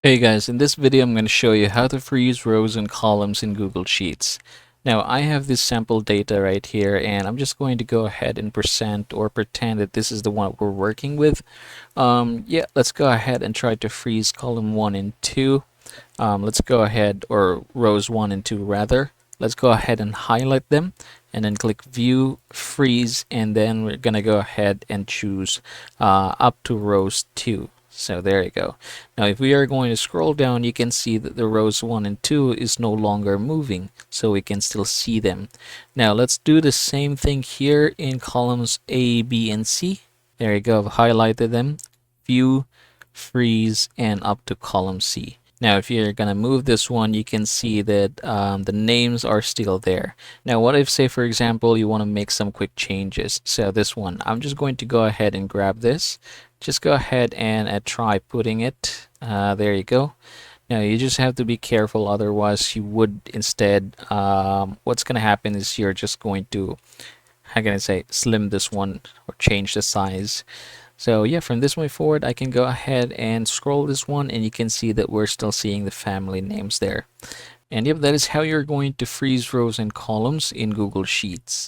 Hey guys, in this video I'm going to show you how to freeze rows and columns in Google Sheets. Now I have this sample data right here and I'm just going to go ahead and present or pretend that this is the one we're working with. Yeah, let's go ahead and try to freeze column 1 and 2. Let's go ahead, or rows 1 and 2 rather. Let's go ahead and highlight them and then click view, freeze, and then we're gonna go ahead and choose up to rows 2. So there you go. Now if we are going to scroll down, you can see that the rows 1 and 2 is no longer moving, so we can still see them. Now let's do the same thing here in columns A, B, and C. There you go, I've highlighted them. View, freeze, and up to column C. Now, if you're gonna move this one, you can see that the names are still there. Now, what if, say, for example, you want to make some quick changes? So this one, I'm just going to go ahead and grab this. Just go ahead and try putting it. There you go. Now, you just have to be careful, otherwise you would instead, what's gonna happen is you're just going to, how can I say, slim this one or change the size. So yeah, from this point forward, I can go ahead and scroll this one and you can see that we're still seeing the family names there. And yep, that is how you're going to freeze rows and columns in Google Sheets.